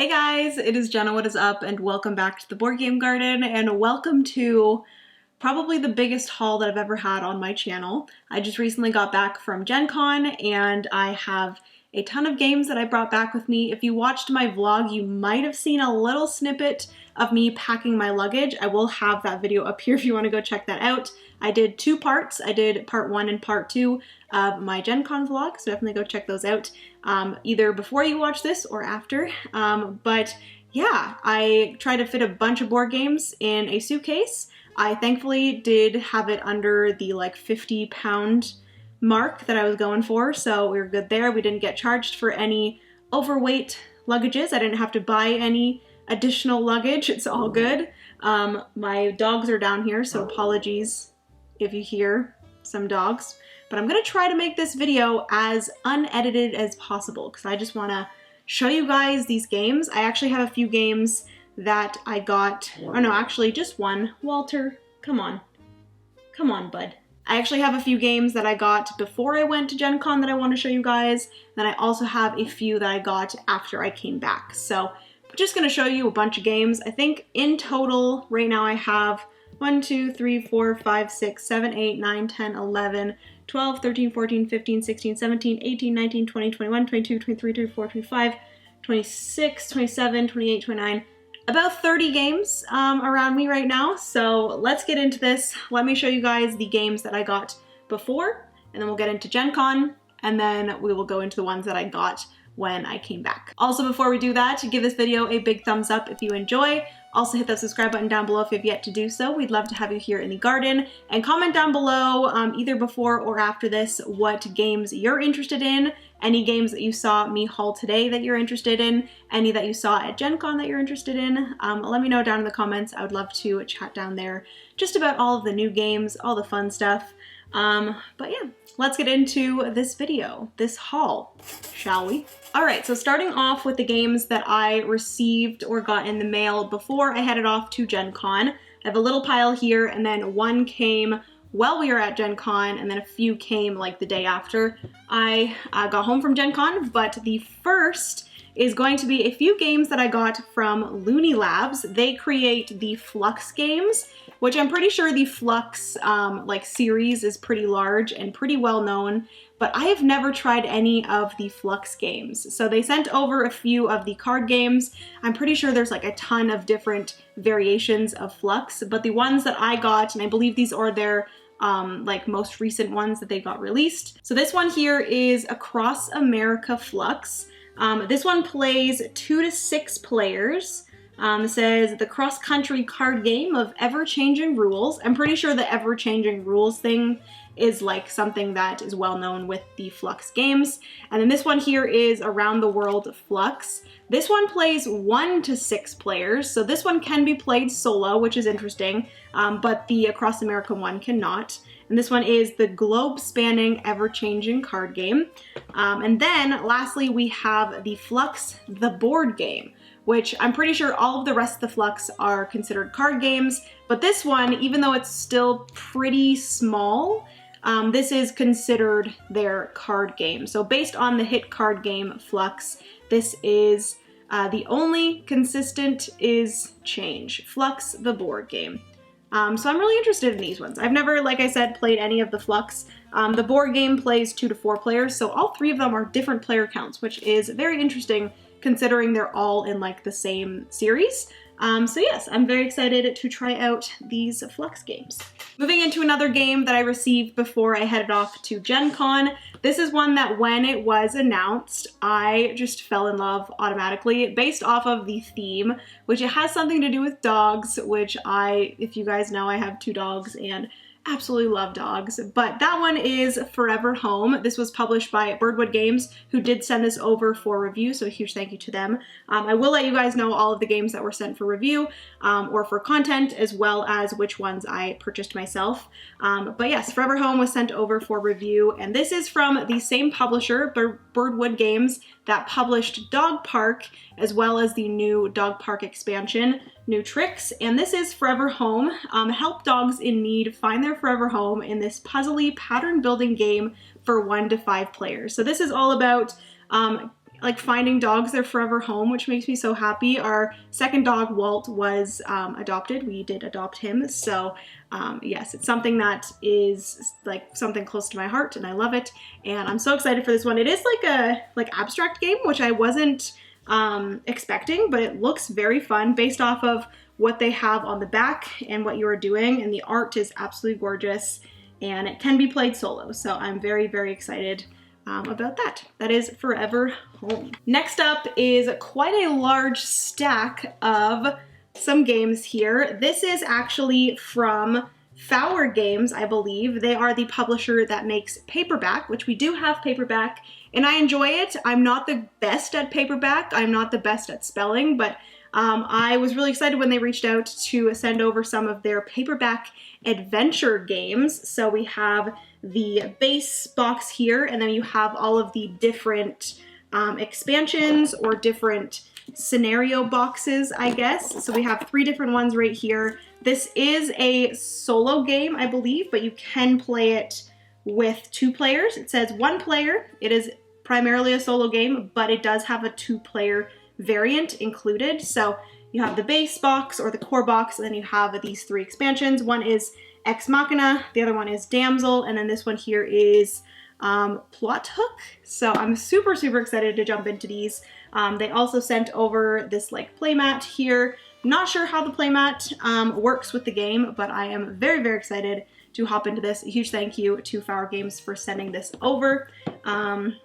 Hey guys, it is Jenna, what is up, and welcome back to the Board Game Garden, and welcome to probably the biggest haul that I've ever had on my channel. I just recently got back from Gen Con, and I have a ton of games that I brought back with me. If you watched my vlog, you might have seen a little snippet of me packing my luggage. I will have that video up here if you want to go check that out. I did two parts. I did part 1 and part 2 of my Gen Con vlog, so definitely go check those out, either before you watch this or after. But yeah, I tried to fit a bunch of board games in a suitcase. I thankfully did have it under the like 50-pound mark that I was going for, so we were good there. We didn't get charged for any overweight luggages. I didn't have to buy any additional luggage. It's all good. My dogs are down here, so apologies if you hear some dogs. But I'm gonna try to make this video as unedited as possible because I just wanna show you guys these games. I actually have a few games that I got, or no, actually just one. Walter, come on. Come on, bud. I actually have a few games that I got before I went to Gen Con that I want to show you guys. Then I also have a few that I got after I came back. So I'm just going to show you a bunch of games. I think in total right now I have 1, 2, 3, 4, 5, 6, 7, 8, 9, 10, 11, 12, 13, 14, 15, 16, 17, 18, 19, 20, 21, 22, 23, 24, 25, 26, 27, 28, 29. About 30 games around me right now, so let's get into this. Let me show you guys the games that I got before, and then we'll get into Gen Con, and then we will go into the ones that I got when I came back. Also, before we do that, give this video a big thumbs up if you enjoy. Also hit that subscribe button down below if you have yet to do so. We'd love to have you here in the garden, and comment down below either before or after this what games you're interested in, any games that you saw me haul today that you're interested in, any that you saw at Gen Con that you're interested in. Let me know down in the comments. I would love to chat down there just about all of the new games, all the fun stuff. But yeah, let's get into this video, this haul, shall we? All right, so starting off with the games that I received or got in the mail before I headed off to Gen Con. I have a little pile here, and then one came while we were at Gen Con, and then a few came like the day after I got home from Gen Con. But the first is going to be a few games that I got from Looney Labs. They create the Flux games, which I'm pretty sure the Flux like series is pretty large and pretty well known, but I have never tried any of the Flux games. So they sent over a few of the card games. I'm pretty sure there's like a ton of different variations of Flux, but the ones that I got, and I believe these are their like most recent ones that they got released. So this one here is Across America Flux. This one plays 2 to 6 players. It says the cross-country card game of ever-changing rules. I'm pretty sure the ever-changing rules thing is like something that is well known with the Flux games. And then this one here is Around the World Flux. This one plays 1 to 6 players, so this one can be played solo, which is interesting, but the Across America one cannot. And this one is the globe-spanning, ever-changing card game. And then lastly, we have the Flux, the board game, which I'm pretty sure all of the rest of the Flux are considered card games, but this one, even though it's still pretty small, this is considered their card game. So based on the hit card game Flux, this is the only consistent is change. Flux, the board game. So I'm really interested in these ones. I've never, like I said, played any of the Flux. The board game plays 2 to 4 players, so all 3 of them are different player counts, which is very interesting considering they're all in like the same series. So yes, I'm very excited to try out these Flux games. Moving into another game that I received before I headed off to Gen Con. This is one that when it was announced, I just fell in love automatically based off of the theme, which it has something to do with dogs, which if you guys know, I have 2 dogs and absolutely love dogs, but that one is Forever Home. This was published by Birdwood Games, who did send this over for review, so a huge thank you to them. I will let you guys know all of the games that were sent for review or for content, as well as which ones I purchased myself. But yes, Forever Home was sent over for review, and this is from the same publisher, Birdwood Games, that published Dog Park, as well as the new Dog Park expansion, New Tricks. And this is Forever Home. Help dogs in need find their forever home in this puzzly pattern building game for 1 to 5 players. So this is all about like finding dogs their forever home, which makes me so happy. Our second dog, Walt, was adopted. We did adopt him. So yes, it's something that is like something close to my heart and I love it. And I'm so excited for this one. It is like a abstract game, which I wasn't expecting, but it looks very fun based off of what they have on the back and what you are doing. And the art is absolutely gorgeous and it can be played solo. So I'm very, very excited about that. That is Forever Home. Next up is quite a large stack of some games here. This is actually from Fowers Games, I believe. They are the publisher that makes Paperback, which we do have Paperback, and I enjoy it. I'm not the best at Paperback. I'm not the best at spelling, but I was really excited when they reached out to send over some of their Paperback Adventure games. So we have the base box here, and then you have all of the different expansions or different scenario boxes, I guess. So we have 3 different ones right here. This is a solo game, I believe, but you can play it with 2 players. It says 1 player. It is primarily a solo game, but it does have a 2-player variant included. So you have the base box or the core box, and then you have these 3 expansions. One is Ex Machina, the other one is Damsel, and then this one here is Plot Hook. So I'm super, super excited to jump into these. They also sent over this like playmat here. Not sure how the playmat works with the game, but I am very, very excited to hop into this. A huge thank you to Fowers Games for sending this over. And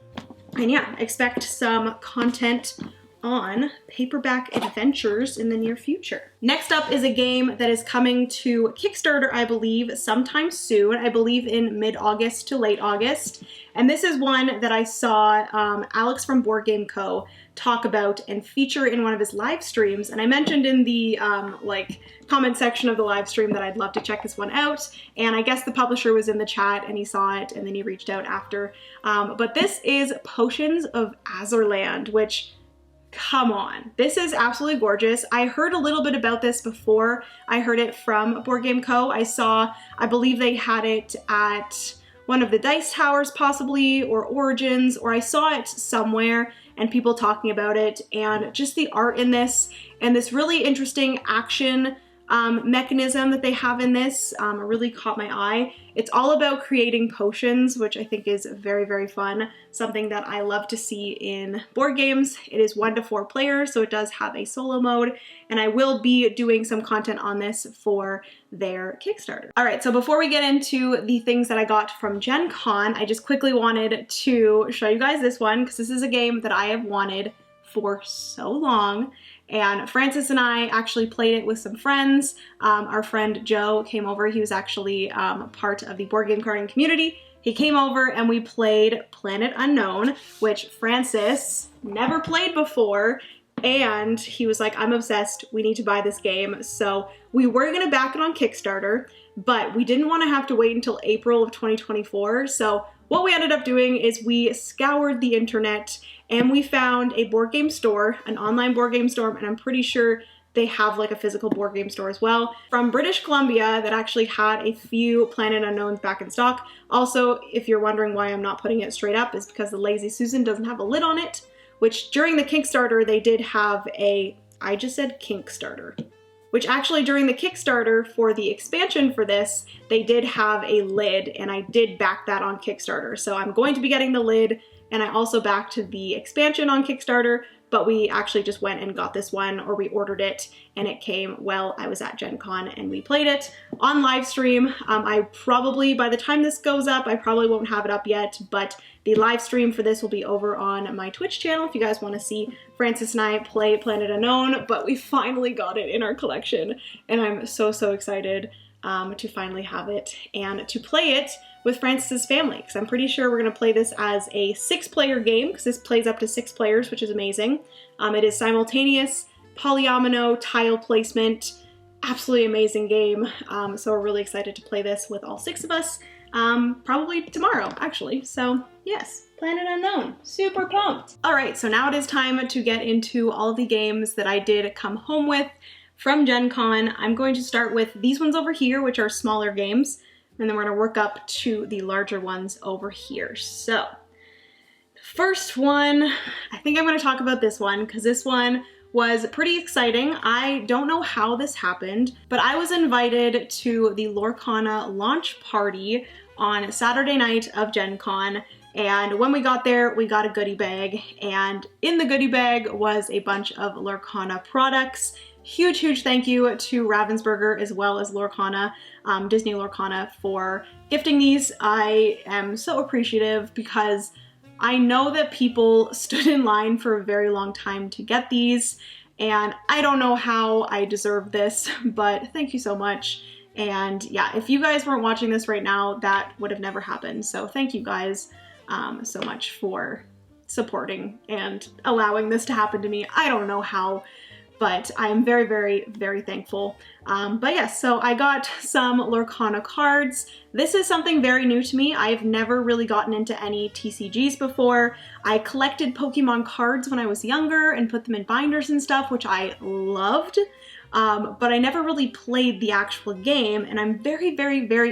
yeah, expect some content on Paperback Adventures in the near future. Next up is a game that is coming to Kickstarter, I believe, sometime soon. I believe in mid-August to late August. And this is one that I saw Alex from Board Game Co. talk about and feature in one of his live streams. And I mentioned in the comment section of the live stream that I'd love to check this one out. And I guess the publisher was in the chat and he saw it and then he reached out after. But this is Potions of Azurland, which, come on, this is absolutely gorgeous. I heard a little bit about this before I heard it from Board Game Co. I believe they had it at one of the Dice Towers possibly, or Origins, or I saw it somewhere and people talking about it, and just the art in this and this really interesting action mechanism that they have in this really caught my eye. It's all about creating potions, which I think is very, very fun. Something that I love to see in board games. It is 1 to 4 players, so it does have a solo mode, and I will be doing some content on this for their Kickstarter. All right, so before we get into the things that I got from Gen Con, I just quickly wanted to show you guys this one, because this is a game that I have wanted for so long. And Francis and I actually played it with some friends. Our friend Joe came over. He was actually part of the board game carding community. He came over and we played Planet Unknown, which Francis never played before. And he was like, I'm obsessed. We need to buy this game. So we were going to back it on Kickstarter, but we didn't want to have to wait until April of 2024. So what we ended up doing is we scoured the internet and we found a board game store, an online board game store, and I'm pretty sure they have like a physical board game store as well, from British Columbia that actually had a few Planet Unknowns back in stock. Also, if you're wondering why I'm not putting it straight up, is because the Lazy Susan doesn't have a lid on it, which during the Kickstarter they did have I just said Kickstarter, which actually during the Kickstarter for the expansion for this, they did have a lid, and I did back that on Kickstarter. So I'm going to be getting the lid, and I also backed the expansion on Kickstarter, but we actually just went and got this one, or we ordered it, and it came while I was at Gen Con, and we played it on live stream. I probably, by the time this goes up, I probably won't have it up yet, but the live stream for this will be over on my Twitch channel if you guys want to see Francis and I play Planet Unknown, but we finally got it in our collection, and I'm so, so excited to finally have it and to play it with Francis's family, because I'm pretty sure we're going to play this as a 6-player game, because this plays up to 6 players, which is amazing. It is simultaneous, polyomino, tile placement, absolutely amazing game. So we're really excited to play this with all 6 of us, probably tomorrow, actually. So yes, Planet Unknown, super pumped. All right, so now it is time to get into all of the games that I did come home with from Gen Con. I'm going to start with these ones over here, which are smaller games, and then we're going to work up to the larger ones over here. So first one, I think I'm going to talk about this one because this one was pretty exciting. I don't know how this happened, but I was invited to the Lorcana launch party on Saturday night of Gen Con. And when we got there, we got a goodie bag, and in the goodie bag was a bunch of Lorcana products. Huge thank you to Ravensburger as well as Lorcana, Disney Lorcana, for gifting these. I am so appreciative because I know that people stood in line for a very long time to get these, and I don't know how I deserve this, but thank you so much. And yeah, if you guys weren't watching this right now, that would have never happened. So thank you guys so much for supporting and allowing this to happen to me. I don't know how, but I am very thankful. But yes, so I got some Lorcana cards. This is something very new to me. I've never really gotten into any TCGs before. I collected Pokemon cards when I was younger and put them in binders and stuff, which I loved. But I never really played the actual game, and I'm very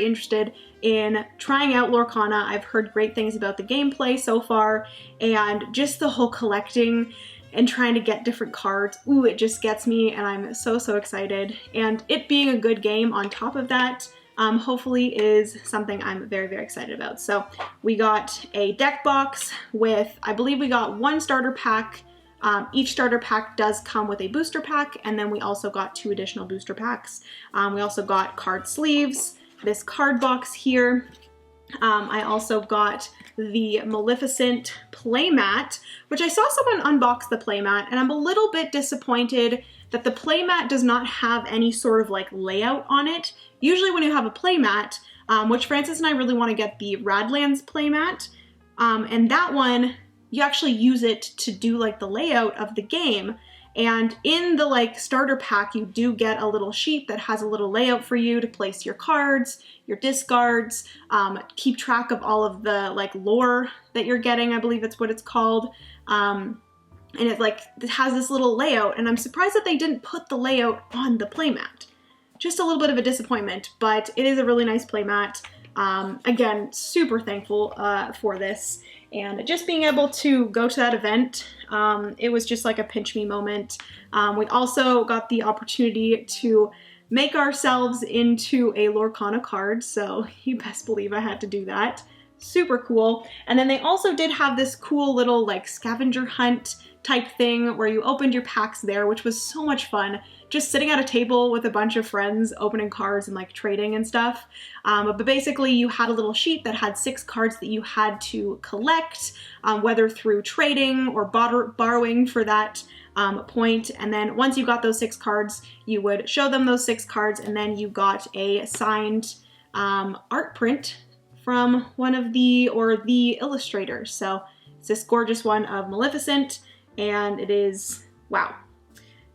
interested in trying out Lorcana. I've heard great things about the gameplay so far, and just the whole collecting and trying to get different cards. Ooh, it just gets me, and I'm so excited. And it being a good game on top of that, hopefully is something I'm very excited about. So we got a deck box with, I believe we got one starter pack. Each starter pack does come with a booster pack, and then we also got 2 additional booster packs. We also got card sleeves, this card box here. I also got the Maleficent playmat, which I saw someone unbox the playmat, and I'm a little bit disappointed that the playmat does not have any sort of like layout on it. Usually when you have a playmat, which Francis and I really want to get the Radlands playmat, and that one, you actually use it to do like the layout of the game. And in the like starter pack, you do get a little sheet that has a little layout for you to place your cards, your discards, keep track of all of the like lore that you're getting, I believe it's what it's called. And it has this little layout, and I'm surprised that they didn't put the layout on the playmat. Just a little bit of a disappointment, but it is a really nice playmat. Again, super thankful for this. And just being able to go to that event, it was just like a pinch me moment. We also got the opportunity to make ourselves into a Lorcana card, so you best believe I had to do that. Super cool. And then they also did have this cool little like scavenger hunt type thing where you opened your packs there, which was so much fun. Just sitting at a table with a bunch of friends, opening cards and like trading and stuff. But basically you had a little sheet that had 6 cards that you had to collect, whether through trading or borrowing for that point. And then once you got those 6 cards, you would show them those 6 cards, and then you got a signed art print from one of the illustrators. So it's this gorgeous one of Maleficent, and it is, wow,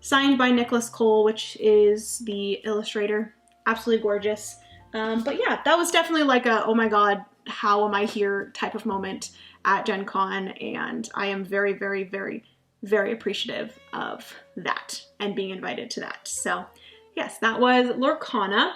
signed by Nicholas Cole, which is the illustrator. Absolutely gorgeous. But yeah, that was definitely like a, oh my god, how am I here type of moment at Gen Con, and I am very appreciative of that and being invited to that. So yes, that was Lorcana.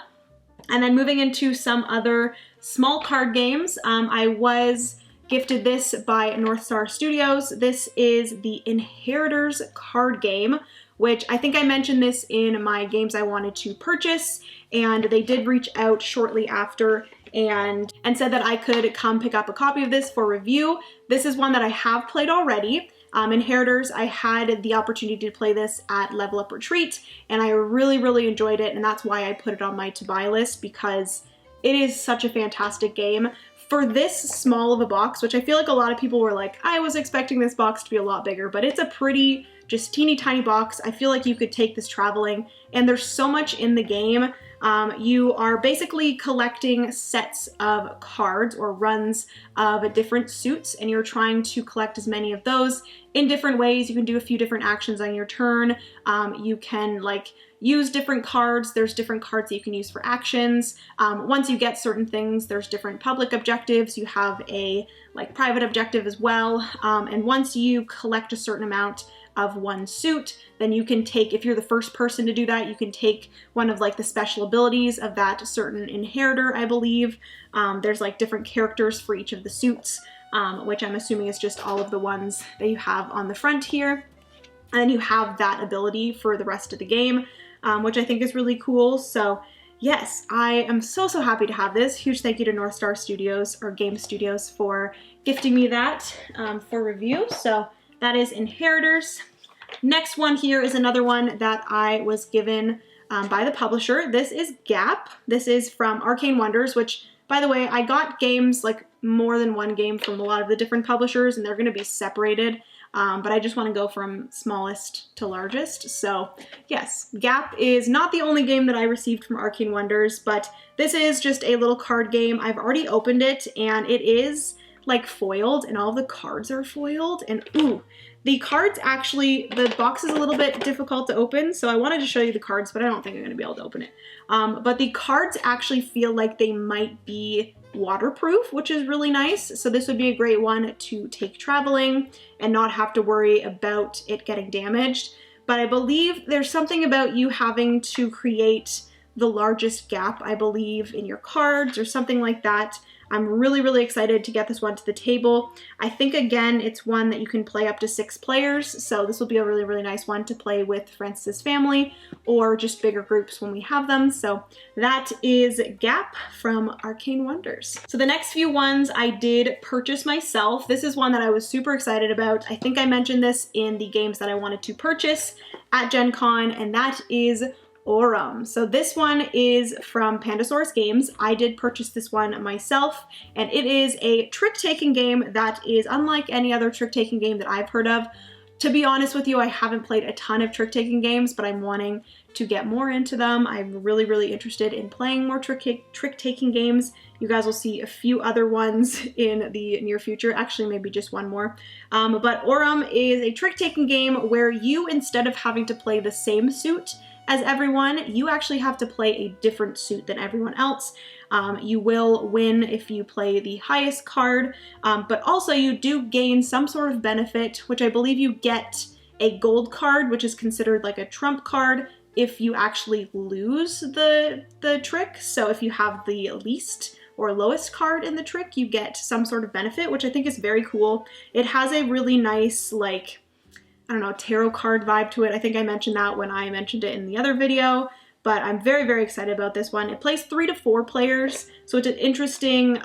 And then moving into some other small card games, I was gifted this by North Star Studios. This is the Inheritors card game, which I think I mentioned this in my games I wanted to purchase, and they did reach out shortly after and said that I could come pick up a copy of this for review. This is one that I have played already. Inheritors, I had the opportunity to play this at Level Up Retreat, and I really enjoyed it, and that's why I put it on my to-buy list, because it is such a fantastic game. For this small of a box, which I feel like a lot of people were like, I was expecting this box to be a lot bigger, but it's a pretty, just teeny tiny box. I feel like you could take this traveling, and there's so much in the game. You are basically collecting sets of cards or runs of different suits, and you're trying to collect as many of those in different ways. You can do a few different actions on your turn. You can like use different cards. There's different cards that you can use for actions. Once you get certain things, there's different public objectives. You have a like private objective as well. And once you collect a certain amount of one suit, then you can take, if you're the first person to do that, you can take one of like the special abilities of that certain inheritor, I believe. There's like different characters for each of the suits. which I'm assuming is just all of the ones that you have on the front here. And then you have that ability for the rest of the game, which I think is really cool. So yes, I am so happy to have this. Huge thank you to North Star Studios, or Game Studios, for gifting me that for review. So that is Inheritors. Next one here is another one that I was given by the publisher. This is Gap. This is from Arcane Wonders, which, by the way, I got games, like more than one game, from a lot of the different publishers, and they're going to be separated. But I just want to go from smallest to largest. So yes, Gap is not the only game that I received from Arcane Wonders, but this is just a little card game. I've already opened it, and it is like foiled, and all of the cards are foiled. And ooh, the cards actually, the box is a little bit difficult to open, so I wanted to show you the cards, but I don't think I'm going to be able to open it. But the cards actually feel like they might be waterproof, which is really nice. So this would be a great one to take traveling and not have to worry about it getting damaged. But I believe there's something about you having to create the largest gap, I believe, in your cards or something like that. I'm really excited to get this one to the table. I think, again, it's one that you can play up to 6 players, so this will be a really nice one to play with Francis's family or just bigger groups when we have them. So that is Gap from Arcane Wonders. So the next few ones I did purchase myself. This is one that I was super excited about. I think I mentioned this in the games that I wanted to purchase at Gen Con, and that is Aurum. So this one is from Pandasaurus Games. I did purchase this one myself, and it is a trick-taking game that is unlike any other trick-taking game that I've heard of. To be honest with you, I haven't played a ton of trick-taking games, but I'm wanting to get more into them. I'm really interested in playing more trick-taking games. You guys will see a few other ones in the near future, actually maybe just one more. But Aurum is a trick-taking game where you, instead of having to play the same suit as everyone, you actually have to play a different suit than everyone else. You will win if you play the highest card, but also you do gain some sort of benefit, which I believe you get a gold card, which is considered like a trump card if you actually lose the trick. So if you have the least or lowest card in the trick, you get some sort of benefit, which I think is very cool. It has a really nice, like, I don't know, tarot card vibe to it. I think I mentioned that when I mentioned it in the other video, but I'm very excited about this one. It plays 3 to 4 players, so it's an interesting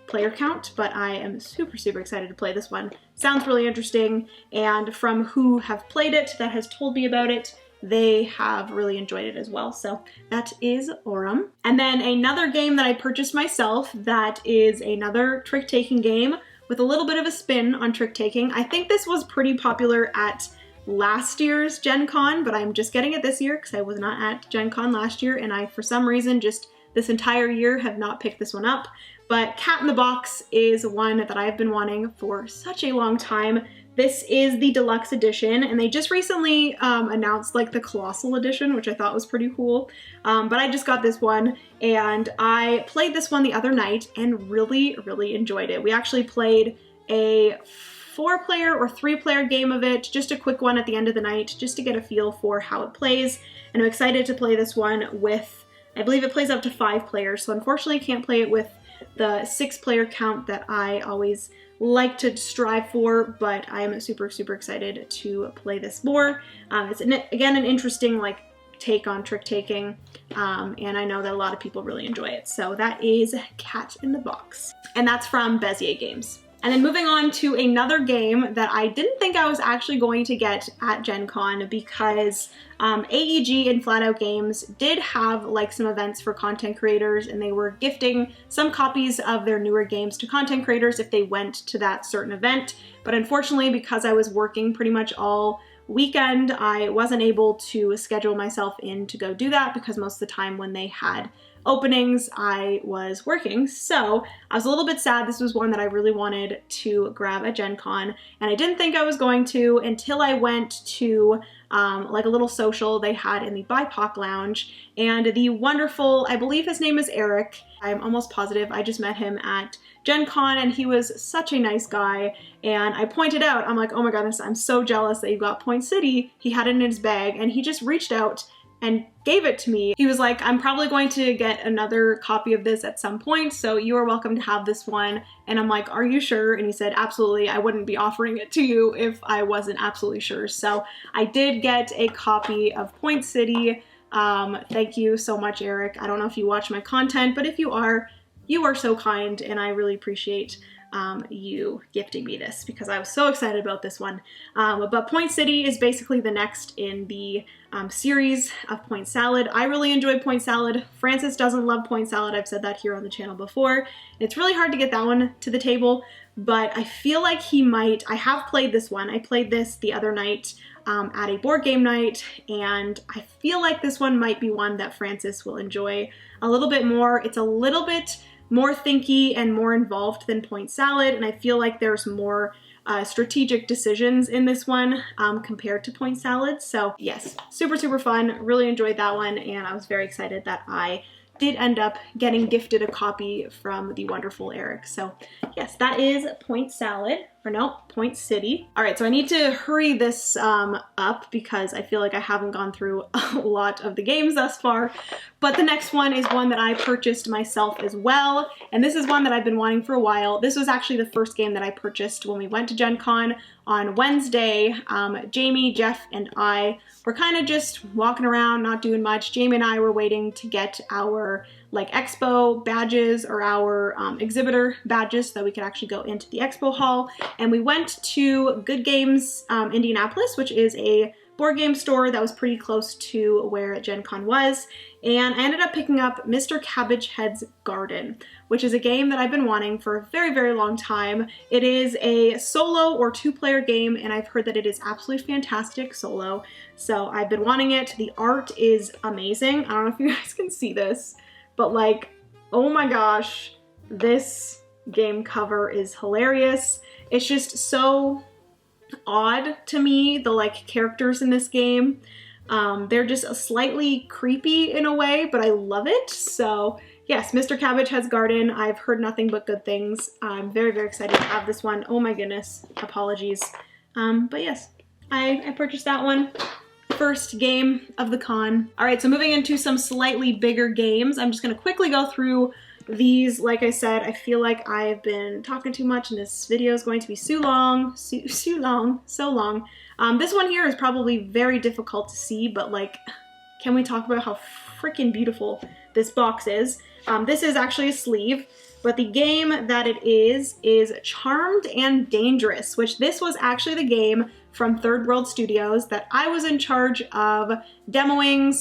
player count, but I am super excited to play this one. Sounds really interesting, and from who have played it that has told me about it, they have really enjoyed it as well. So that is Aurum. And then another game that I purchased myself that is another trick-taking game with a little bit of a spin on trick-taking. I think this was pretty popular at last year's Gen Con, but I'm just getting it this year because I was not at Gen Con last year, and I, for some reason, just this entire year have not picked this one up. But Cat in the Box is one that I've been wanting for such a long time. This is the deluxe edition, and they just recently announced like the colossal edition, which I thought was pretty cool. But I just got this one, and I played this one the other night and really enjoyed it. We actually played a 4-player or 3-player game of it, just a quick one at the end of the night, just to get a feel for how it plays. And I'm excited to play this one with, I believe it plays up to 5 players, so unfortunately I can't play it with the 6-player count that I always like to strive for, but I'm super excited to play this more. It's again an interesting like take on trick-taking, and I know that a lot of people really enjoy it. So that is Cat in the Box, and that's from Bezier Games. And then moving on to another game that I didn't think I was actually going to get at Gen Con, because AEG and Flat Out Games did have like some events for content creators, and they were gifting some copies of their newer games to content creators if they went to that certain event. But unfortunately, because I was working pretty much all weekend, I wasn't able to schedule myself in to go do that, because most of the time when they had openings, I was working. So I was a little bit sad. This was one that I really wanted to grab at Gen Con, and I didn't think I was going to until I went to like a little social they had in the BIPOC lounge, and the wonderful, I believe his name is Eric, I'm almost positive, I just met him at Gen Con, and he was such a nice guy. And I pointed out, I'm like, oh my goodness, I'm so jealous that you got Point City. He had it in his bag, and he just reached out and gave it to me. He was like, I'm probably going to get another copy of this at some point, so you are welcome to have this one. And I'm like, are you sure? And he said, absolutely, I wouldn't be offering it to you if I wasn't absolutely sure. So I did get a copy of Point City. Thank you so much, Eric. I don't know if you watch my content, but if you are so kind, and I really appreciate you gifting me this because I was so excited about this one. But Point City is basically the next in the series of Point Salad. I really enjoyed Point Salad. Francis doesn't love Point Salad. I've said that here on the channel before. It's really hard to get that one to the table, but I feel like he might. I have played this one. I played this the other night at a board game night, and I feel like this one might be one that Francis will enjoy a little bit more. It's a little bit more thinky and more involved than Point Salad, and I feel like there's more strategic decisions in this one compared to Point Salad. So yes, super, super fun. Really enjoyed that one, and I was very excited that I did end up getting gifted a copy from the wonderful Eric. So yes, that is Point Salad, or no, Point City. All right, so I need to hurry this up because I feel like I haven't gone through a lot of the games thus far. But the next one is one that I purchased myself as well. And this is one that I've been wanting for a while. This was actually the first game that I purchased when we went to Gen Con on Wednesday. Jamie, Jeff, and I were kind of just walking around, not doing much. Jamie and I were waiting to get our like expo badges or our exhibitor badges so that we could actually go into the expo hall. And we went to Good Games Indianapolis, which is a board game store that was pretty close to where Gen Con was. And I ended up picking up Mr. Cabbage Head's Garden, which is a game that I've been wanting for a very, very long time. It is a solo or two-player game, and I've heard that it is absolutely fantastic solo. So I've been wanting it. The art is amazing. I don't know if you guys can see this, but like, oh my gosh, this game cover is hilarious. It's just so odd to me, the like characters in this game. They're just slightly creepy in a way, but I love it. So yes, Mr. Cabbage Head's Garden. I've heard nothing but good things. I'm very, very excited to have this one. Oh my goodness, apologies. But yes, I purchased that one. First game of the con. All right, so moving into some slightly bigger games. I'm just gonna quickly go through these. Like I said, I feel like I've been talking too much and this video is going to be so long. This one here is probably very difficult to see, but like, can we talk about how freaking beautiful this box is? This is actually a sleeve, but the game that it is Charmed and Dangerous, which this was actually the game from Third World Studios that I was in charge of demoing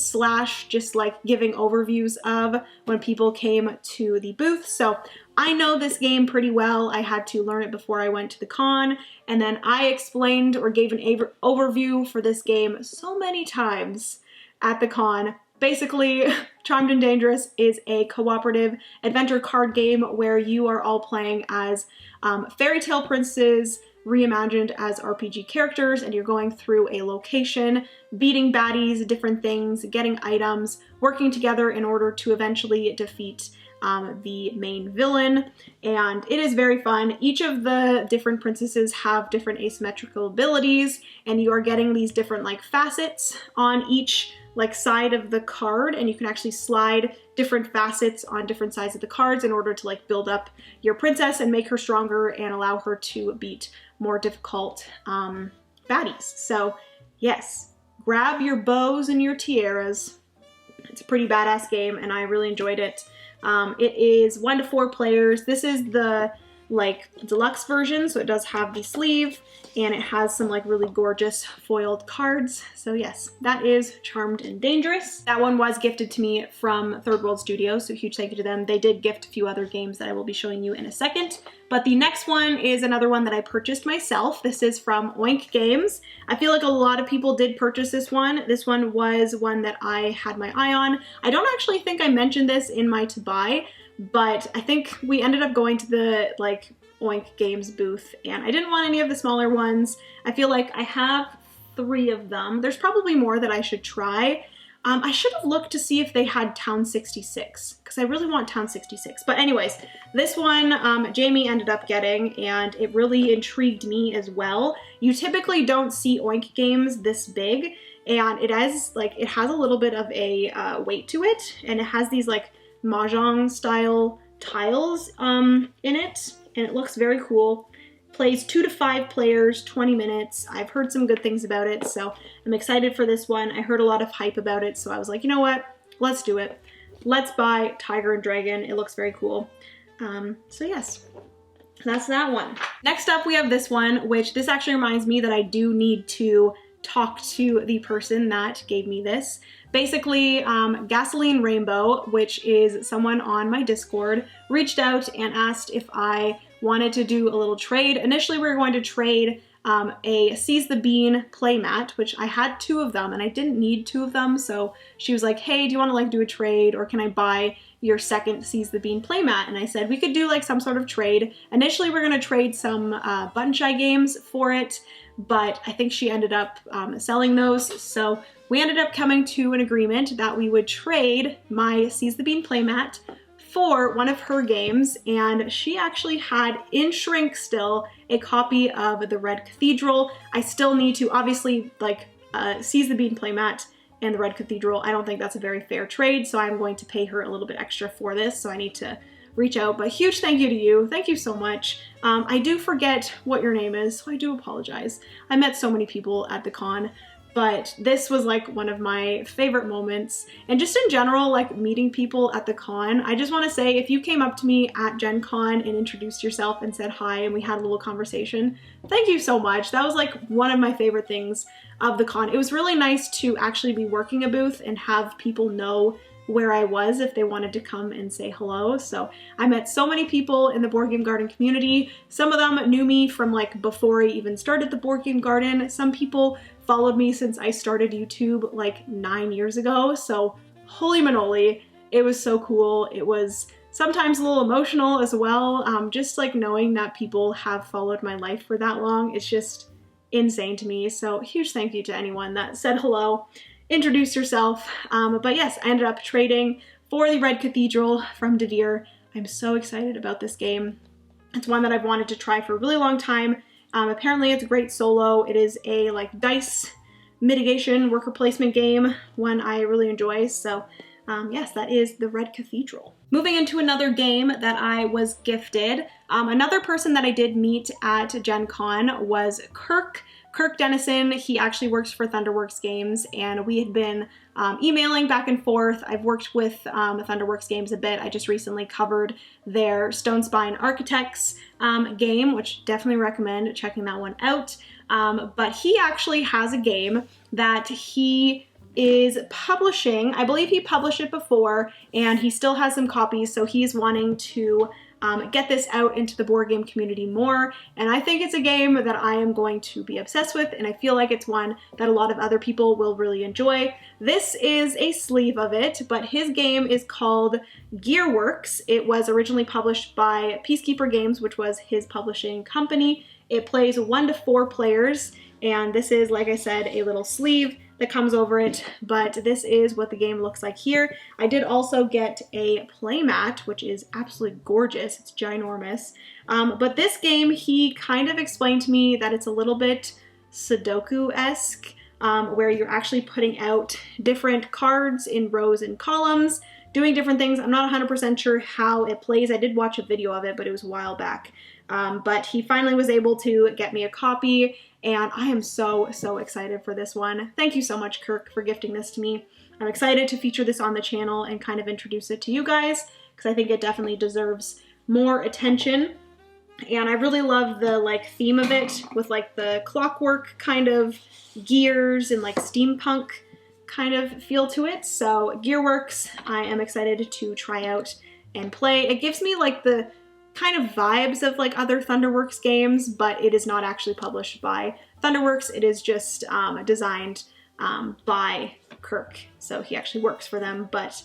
/ just like giving overviews of when people came to the booth. So I know this game pretty well. I had to learn it before I went to the con, and then I explained or gave an overview for this game so many times at the con. Basically, Charmed and Dangerous is a cooperative adventure card game where you are all playing as fairy tale princes reimagined as RPG characters, and you're going through a location, beating baddies, different things, getting items, working together in order to eventually defeat the main villain. And it is very fun. Each of the different princesses have different asymmetrical abilities, and you are getting these different like facets on each like side of the card, and you can actually slide different facets on different sides of the cards in order to like build up your princess and make her stronger and allow her to beat more difficult baddies. So yes, grab your bows and your tiaras. It's a pretty badass game, and I really enjoyed it. It is 1 to 4 players. This is the like deluxe version, so it does have the sleeve, and it has some like really gorgeous foiled cards. So yes, that is Charmed and Dangerous. That one was gifted to me from Third World Studios, so huge thank you to them. They did gift a few other games that I will be showing you in a second. But the next one is another one that I purchased myself. This is from Oink Games. I feel like a lot of people did purchase this one. This one was one that I had my eye on. I don't actually think I mentioned this in my to buy, but I think we ended up going to the like Oink Games booth, and I didn't want any of the smaller ones. I feel like I have 3 of them. There's probably more that I should try. I should have looked to see if they had Town 66, because I really want Town 66. But anyways, this one Jamie ended up getting, and it really intrigued me as well. You typically don't see Oink Games this big, and it has a little bit of a weight to it, and it has these like mahjong style tiles in it, and it looks very cool. Plays 2 to 5 players, 20 minutes. I've heard some good things about it, so I'm excited for this one. I heard a lot of hype about it, so I was like, you know what? Let's do it. Let's buy Tiger and Dragon. It looks very cool. So yes, that's that one. Next up, we have this one, which this actually reminds me that I do need to talk to the person that gave me this. Basically, Gasoline Rainbow, which is someone on my Discord, reached out and asked if I wanted to do a little trade. Initially, we were going to trade a Seize the Bean playmat, which I had 2 of them and I didn't need 2 of them. So she was like, hey, do you want to like do a trade, or can I buy your second Seize the Bean playmat? And I said we could do like some sort of trade. Initially, we're going to trade some Button Shy games for it, but I think she ended up selling those. So we ended up coming to an agreement that we would trade my Seize the Bean playmat for one of her games, and she actually had in shrink still a copy of the Red Cathedral. I still need to obviously like Seize the Bean playmat and the Red Cathedral. I don't think that's a very fair trade, so I'm going to pay her a little bit extra for this, so I need to reach out. But huge thank you to you. Thank you so much. I do forget what your name is, so I do apologize. I met so many people at the con, but this was like one of my favorite moments. And just in general, like meeting people at the con, I just want to say, if you came up to me at Gen Con and introduced yourself and said hi and we had a little conversation, thank you so much. That was like one of my favorite things of the con. It was really nice to actually be working a booth and have people know where I was if they wanted to come and say hello. So I met so many people in the Board Game Garden community. Some of them knew me from like before I even started the Board Game Garden. Some people followed me since I started YouTube like 9 years ago. So holy manoli, it was so cool. It was sometimes a little emotional as well. Just like knowing that people have followed my life for that long, it's just insane to me. So huge thank you to anyone that said hello, introduce yourself. But yes, I ended up trading for the Red Cathedral from Devere. I'm so excited about this game. It's one that I've wanted to try for a really long time. Apparently it's a great solo. It is a like dice mitigation worker placement game, one I really enjoy. So yes, that is the Red Cathedral. Moving into another game that I was gifted. Another person that I did meet at Gen Con was Kirk Dennison. He actually works for Thunderworks Games, and we had been emailing back and forth. I've worked with Thunderworks Games a bit. I just recently covered their Stone Spine Architects game, which definitely recommend checking that one out. But he actually has a game that he is publishing. I believe he published it before, and he still has some copies, so he's wanting to get this out into the board game community more. And I think it's a game that I am going to be obsessed with, and I feel like it's one that a lot of other people will really enjoy. This is a sleeve of it, but his game is called Gearworks. It was originally published by Peacekeeper Games, which was his publishing company. It plays 1 to 4 players, and this is, like I said, a little sleeve that comes over it, but this is what the game looks like here. I did also get a playmat, which is absolutely gorgeous. It's ginormous. But this game, he kind of explained to me that it's a little bit Sudoku-esque, where you're actually putting out different cards in rows and columns, doing different things. I'm not 100% sure how it plays. I did watch a video of it, but it was a while back. But he finally was able to get me a copy, and I am so excited for this one. Thank you so much, Kirk, for gifting this to me. I'm excited to feature this on the channel and kind of introduce it to you guys, because I think it definitely deserves more attention. And I really love the like theme of it with like the clockwork kind of gears and like steampunk kind of feel to it. So Gearworks, I am excited to try out and play. It gives me like the kind of vibes of like other Thunderworks games, but it is not actually published by Thunderworks. It is just designed by Kirk, so he actually works for them. But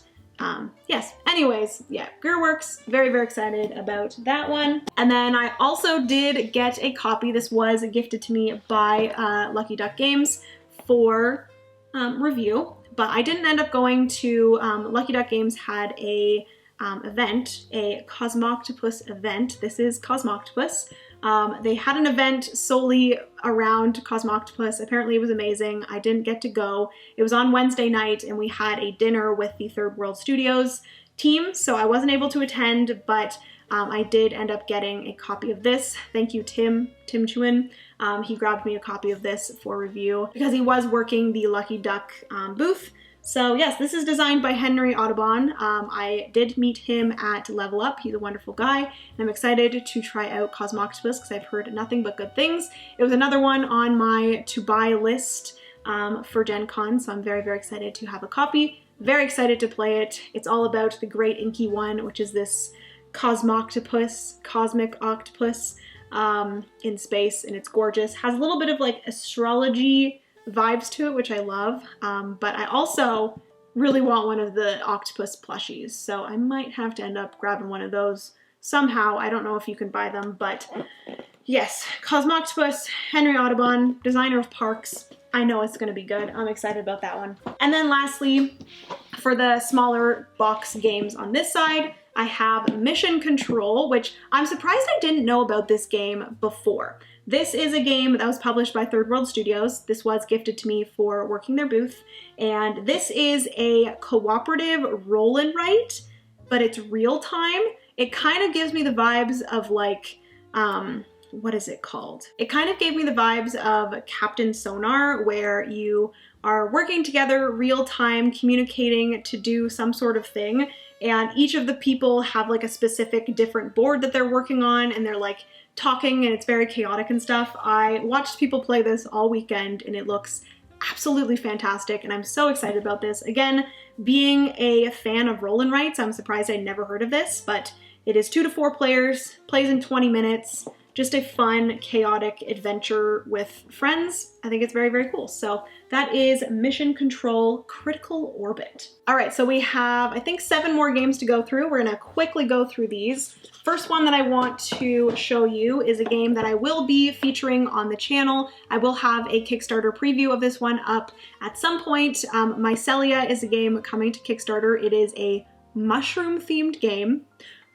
yes, anyways, yeah, Gearworks, very excited about that one. And then I also did get a copy. This was gifted to me by Lucky Duck Games for review, but I didn't end up going to Lucky Duck Games had a event, a Cosmo Octopus event. This is Cosmo Octopus, They had an event solely around Cosmo Octopus. Apparently it was amazing. I didn't get to go. It was on Wednesday night and we had a dinner with the Third World Studios team, so I wasn't able to attend, but I did end up getting a copy of this. Thank you, Tim Chewin. He grabbed me a copy of this for review because he was working the Lucky Duck booth. So yes, this is designed by Henry Audubon. I did meet him at Level Up. He's a wonderful guy, and I'm excited to try out Cosmo Octopus because I've heard nothing but good things. It was another one on my to-buy list for Gen Con, so I'm very, very excited to have a copy. Very excited to play it. It's all about the Great Inky One, which is this cosmic octopus in space, and it's gorgeous. Has a little bit of like astrology vibes to it, which I love, but I also really want one of the octopus plushies, so I might have to end up grabbing one of those somehow. I don't know if you can buy them, but yes, Cosmo Octopus, Henry Audubon, designer of parks. I know it's going to be good. I'm excited about that one. And then lastly, for the smaller box games on this side, I have Mission Control, which I'm surprised I didn't know about this game before. This is a game that was published by Third World Studios. This was gifted to me for working their booth. And this is a cooperative roll and write, but it's real time. It kind of gives me the vibes of like, what is it called? It kind of gave me the vibes of Captain Sonar, where you are working together real time, communicating to do some sort of thing. And each of the people have like a specific different board that they're working on, and they're like talking, and it's very chaotic and stuff. I watched people play this all weekend and it looks absolutely fantastic, and I'm so excited about this. Again, being a fan of roll and writes, I'm surprised I never heard of this, but it is 2 to 4 players, plays in 20 minutes, just a fun, chaotic adventure with friends. I think it's very, very cool. So that is Mission Control Critical Orbit. All right, so we have, I think, 7 more games to go through. We're gonna quickly go through these. First one that I want to show you is a game that I will be featuring on the channel. I will have a Kickstarter preview of this one up at some point. Mycelia is a game coming to Kickstarter. It is a mushroom-themed game,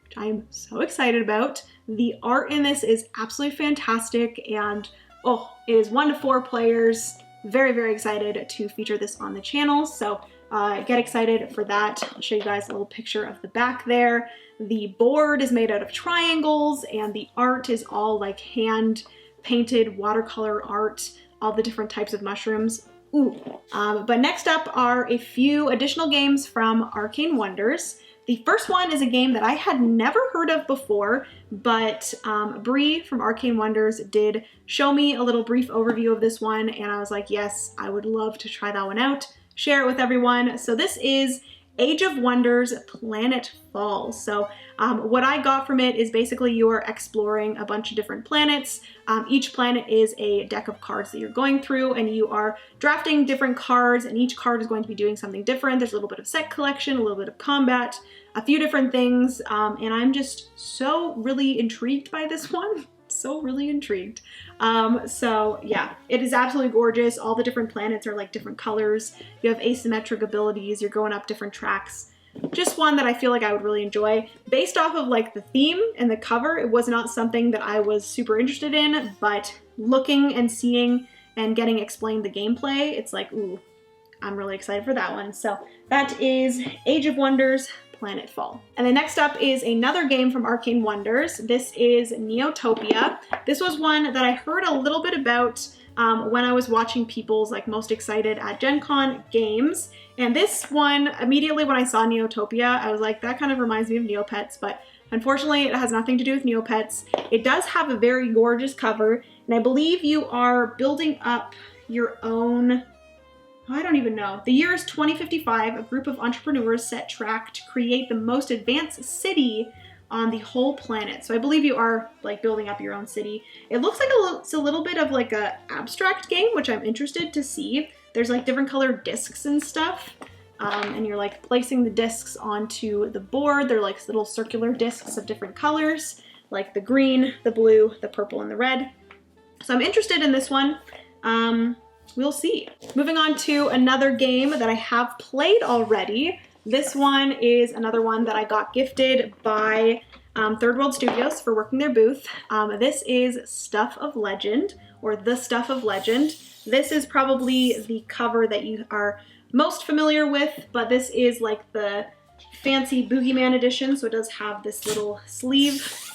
which I'm so excited about. The art in this is absolutely fantastic, and oh, it is 1 to 4 players. Very, very excited to feature this on the channel, so get excited for that. I'll show you guys a little picture of the back there. The board is made out of triangles, and the art is all like hand-painted watercolor art, all the different types of mushrooms. Ooh. But next up are a few additional games from Arcane Wonders. The first one is a game that I had never heard of before, but Bree from Arcane Wonders did show me a little brief overview of this one, and I was like, yes, I would love to try that one out, share it with everyone. So this is Age of Wonders Planetfall. So what I got from it is basically you are exploring a bunch of different planets. Each planet is a deck of cards that you're going through, and you are drafting different cards, and each card is going to be doing something different. There's a little bit of set collection, a little bit of combat, a few different things, and I'm just so really intrigued by this one. So really intrigued. So yeah, it is absolutely gorgeous. All the different planets are like different colors. You have asymmetric abilities. You're going up different tracks. Just one that I feel like I would really enjoy. Based off of like the theme and the cover, it was not something that I was super interested in, but looking and seeing and getting explained the gameplay, it's like, ooh, I'm really excited for that one. So that is Age of Wonders Planetfall. And then next up is another game from Arcane Wonders. This is Neotopia. This was one that I heard a little bit about when I was watching people's like most excited at Gen Con games. And this one, immediately when I saw Neotopia, I was like, that kind of reminds me of Neopets, but unfortunately it has nothing to do with Neopets. It does have a very gorgeous cover, and I believe you are building up your own, I don't even know. The year is 2055. A group of entrepreneurs set track to create the most advanced city on the whole planet. So I believe you are like building up your own city. It looks like it's a little bit of like a abstract game, which I'm interested to see. There's like different colored discs and stuff. And you're like placing the discs onto the board. They're like little circular discs of different colors, like the green, the blue, the purple, and the red. So I'm interested in this one. We'll see. Moving on to another game that I have played already. This one is another one that I got gifted by Third World Studios for working their booth. This is Stuff of Legend, or The Stuff of Legend. This is probably the cover that you are most familiar with, but this is like the fancy Boogeyman edition, so it does have this little sleeve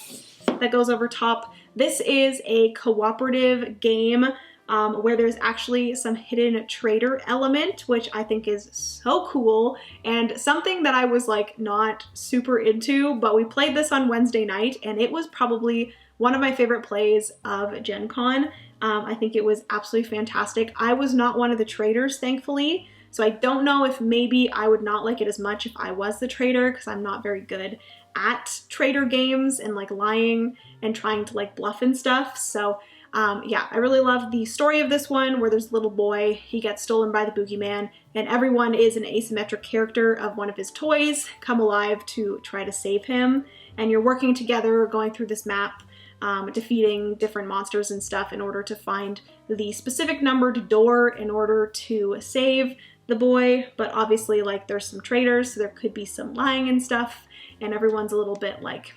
that goes over top. This is a cooperative game where there's actually some hidden traitor element, which I think is so cool, and something that I was like not super into, but we played this on Wednesday night and it was probably one of my favorite plays of Gen Con. I think it was absolutely fantastic. I was not one of the traitors, thankfully, so I don't know if maybe I would not like it as much if I was the traitor, because I'm not very good at traitor games and like lying and trying to like bluff and stuff. So yeah, I really love the story of this one, where there's a little boy, he gets stolen by the boogeyman, and everyone is an asymmetric character of one of his toys come alive to try to save him. And you're working together, going through this map, defeating different monsters and stuff in order to find the specific numbered door in order to save the boy. But obviously, like, there's some traitors, so there could be some lying and stuff, and everyone's a little bit like,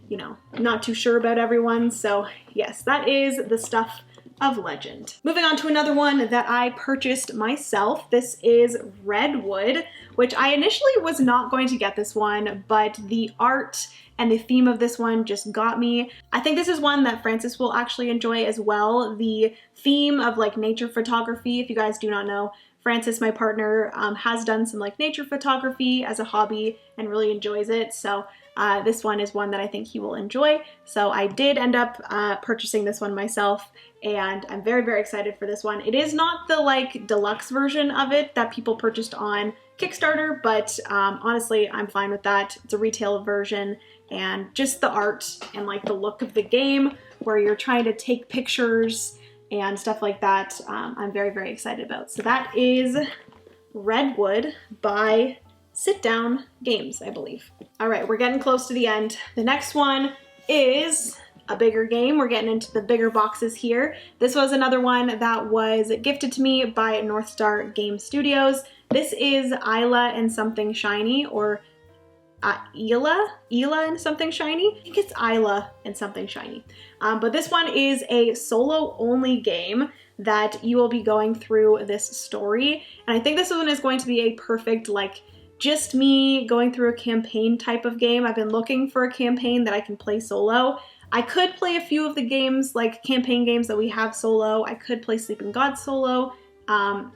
you know, not too sure about everyone. So yes, that is The Stuff of Legend. Moving on to another one that I purchased myself. This is Redwood, which I initially was not going to get this one, but the art and the theme of this one just got me. I think this is one that Francis will actually enjoy as well. The theme of like nature photography, if you guys do not know, Francis, my partner, has done some like nature photography as a hobby and really enjoys it. So this one is one that I think he will enjoy. So I did end up purchasing this one myself, and I'm very, very excited for this one. It is not the like deluxe version of it that people purchased on Kickstarter, but honestly, I'm fine with that. It's a retail version, and just the art and like the look of the game where you're trying to take pictures and stuff like that, I'm very, very excited about. So that is Redwood by Sit Down Games, I believe. All right, we're getting close to the end. The next one is a bigger game. We're getting into the bigger boxes here. This was another one that was gifted to me by North Star Game Studios. This is Isla and Something Shiny, or Isla and Something Shiny. I think it's Isla and Something Shiny. But this one is a solo-only game that you will be going through this story. And I think this one is going to be a perfect, like, just me going through a campaign type of game. I've been looking for a campaign that I can play solo. I could play a few of the games, like campaign games that we have solo. I could play Sleeping God solo,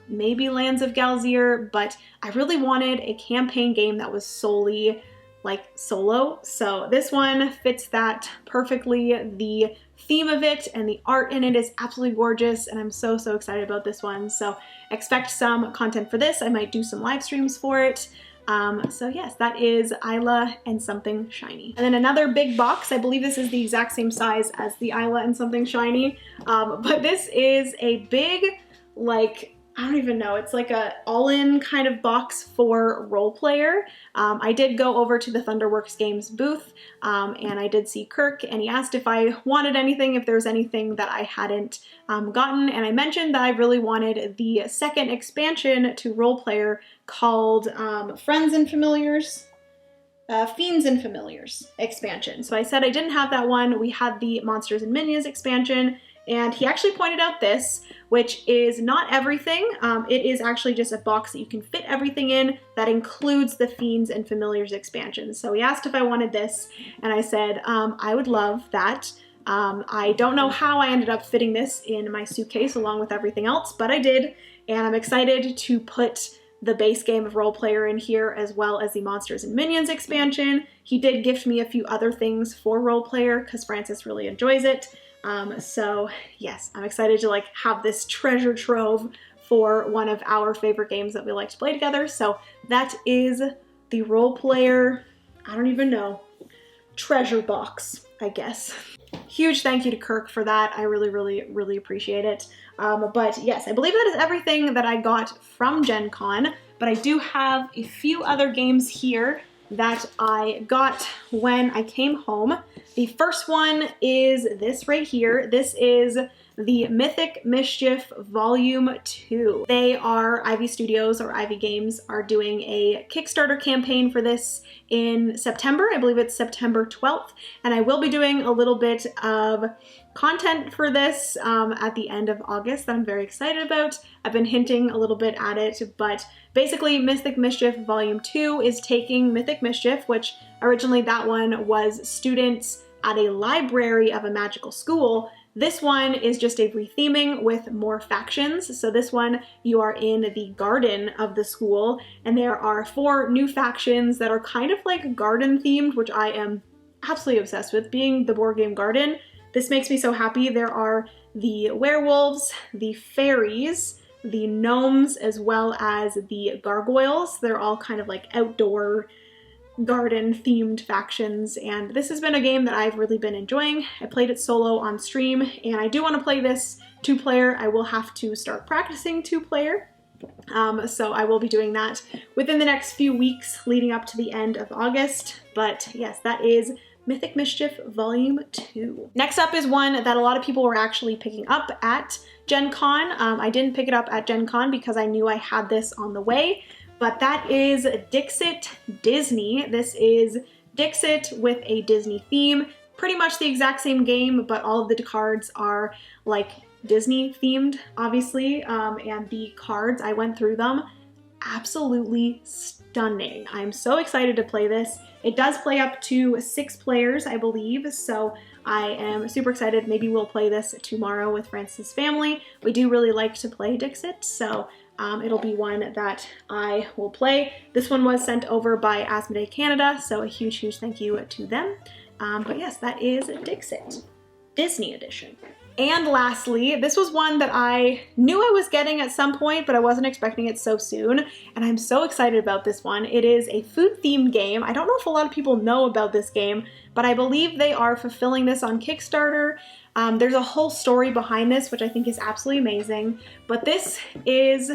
maybe Lands of Galzier, but I really wanted a campaign game that was solely like solo. So this one fits that perfectly. The theme of it and the art in it is absolutely gorgeous, and I'm so, so excited about this one. So expect some content for this. I might do some live streams for it. So yes, that is Isla and Something Shiny. And then another big box, I believe this is the exact same size as the Isla and Something Shiny, but this is a big, like, I don't even know, it's like a all-in kind of box for Roleplayer. I did go over to the Thunderworks Games booth, and I did see Kirk, and he asked if I wanted anything, if there was anything that I hadn't gotten, and I mentioned that I really wanted the second expansion to Roleplayer called Friends and Familiars, Fiends and Familiars expansion. So I said I didn't have that one. We had the Monsters and Minions expansion, and he actually pointed out this, which is not everything. It is actually just a box that you can fit everything in that includes the Fiends and Familiars expansion. So he asked if I wanted this, and I said I would love that. I don't know how I ended up fitting this in my suitcase along with everything else, but I did, and I'm excited to put the base game of Roleplayer in here, as well as the Monsters and Minions expansion. He did gift me a few other things for Roleplayer because Francis really enjoys it. So yes, I'm excited to like have this treasure trove for one of our favorite games that we like to play together. So that is the Roleplayer, I don't even know, treasure box, I guess. Huge thank you to Kirk for that. I really, really, really appreciate it. But yes, I believe that is everything that I got from Gen Con, but I do have a few other games here that I got when I came home. The first one is this right here. This is the Mythic Mischief Volume 2. They are, Ivy Studios or Ivy Games are doing a Kickstarter campaign for this in September. I believe it's September 12th. And I will be doing a little bit of content for this at the end of August that I'm very excited about. I've been hinting a little bit at it, but basically Mythic Mischief Volume 2 is taking Mythic Mischief, which originally that one was students at a library of a magical school. This one is just a retheming with more factions. So this one, you are in the garden of the school, and there are 4 new factions that are kind of like garden themed, which I am absolutely obsessed with, being the board game garden. This makes me so happy. There are the werewolves, the fairies, the gnomes, as well as the gargoyles. They're all kind of like outdoor garden themed factions, and this has been a game that I've really been enjoying. I played it solo on stream, and I do want to play this 2-player. I will have to start practicing 2-player. So I will be doing that within the next few weeks leading up to the end of August. But yes, that is Mythic Mischief Volume 2. Next up is one that a lot of people were actually picking up at Gen Con. I didn't pick it up at Gen Con because I knew I had this on the way, but that is Dixit Disney. This is Dixit with a Disney theme. Pretty much the exact same game, but all of the cards are like Disney themed, obviously, and the cards, I went through them, absolutely stunning. I'm so excited to play this. It does play up to 6 players, I believe, so I am super excited. Maybe we'll play this tomorrow with Francis' family. We do really like to play Dixit, so it'll be one that I will play. This one was sent over by Asmodee Canada, so a huge, huge thank you to them. But yes, that is Dixit, Disney edition. And lastly, this was one that I knew I was getting at some point, but I wasn't expecting it so soon, and I'm so excited about this one. It is a food-themed game. I don't know if a lot of people know about this game, but I believe they are fulfilling this on Kickstarter. There's a whole story behind this, which I think is absolutely amazing, but this is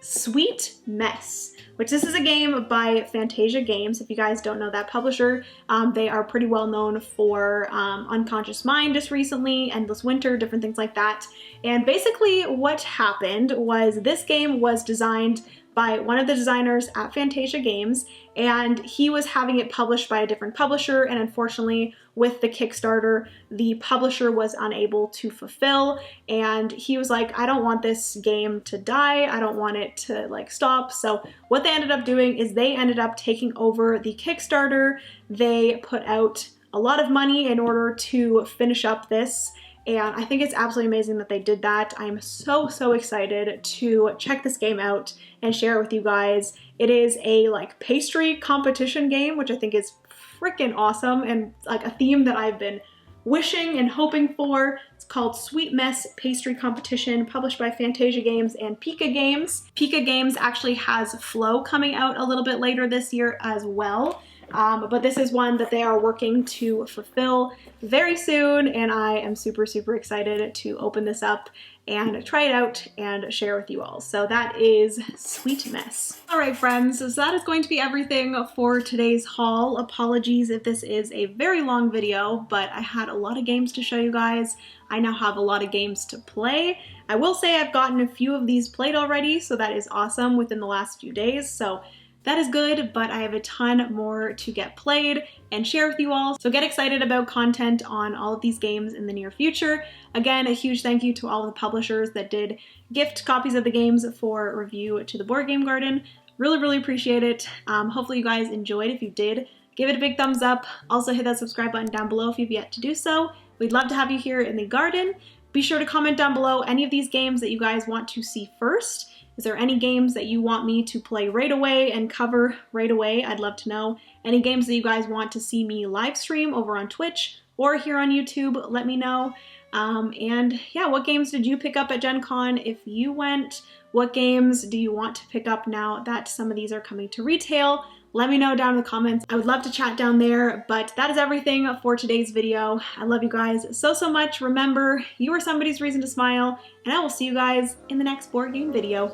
Sweet Mess, which this is a game by Fantasia Games. If you guys don't know that publisher, they are pretty well known for Unconscious Mind just recently, Endless Winter, different things like that. And basically what happened was this game was designed by one of the designers at Fantasia Games, and he was having it published by a different publisher, and unfortunately with the Kickstarter, the publisher was unable to fulfill, and he was like, I don't want this game to die, I don't want it to like stop. So what they ended up doing is they ended up taking over the Kickstarter. They put out a lot of money in order to finish up this, and I think it's absolutely amazing that they did that. I'm so, so excited to check this game out and share it with you guys. It is a like pastry competition game, which I think is freaking awesome and like a theme that I've been wishing and hoping for. It's called Sweet Mess Pastry Competition, published by Fantasia Games and PIKA Games. PIKA Games actually has Flow coming out a little bit later this year as well. But this is one that they are working to fulfill very soon, and I am super, super excited to open this up and try it out and share with you all. So that is Sweet Mess. All right, friends, so that is going to be everything for today's haul. Apologies if this is a very long video, but I had a lot of games to show you guys. I now have a lot of games to play. I will say I've gotten a few of these played already, so that is awesome within the last few days. So that is good, but I have a ton more to get played and share with you all. So get excited about content on all of these games in the near future. Again, a huge thank you to all of the publishers that did gift copies of the games for review to the Board Game Garden. Really, really appreciate it. Hopefully you guys enjoyed. If you did, give it a big thumbs up. Also hit that subscribe button down below if you've yet to do so. We'd love to have you here in the garden. Be sure to comment down below any of these games that you guys want to see first. Is there any games that you want me to play right away and cover right away? I'd love to know. Any games that you guys want to see me live stream over on Twitch or here on YouTube, let me know. And yeah, what games did you pick up at Gen Con if you went? What games do you want to pick up now that some of these are coming to retail? Let me know down in the comments. I would love to chat down there, but that is everything for today's video. I love you guys so, so much. Remember, you are somebody's reason to smile, and I will see you guys in the next board game video.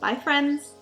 Bye, friends.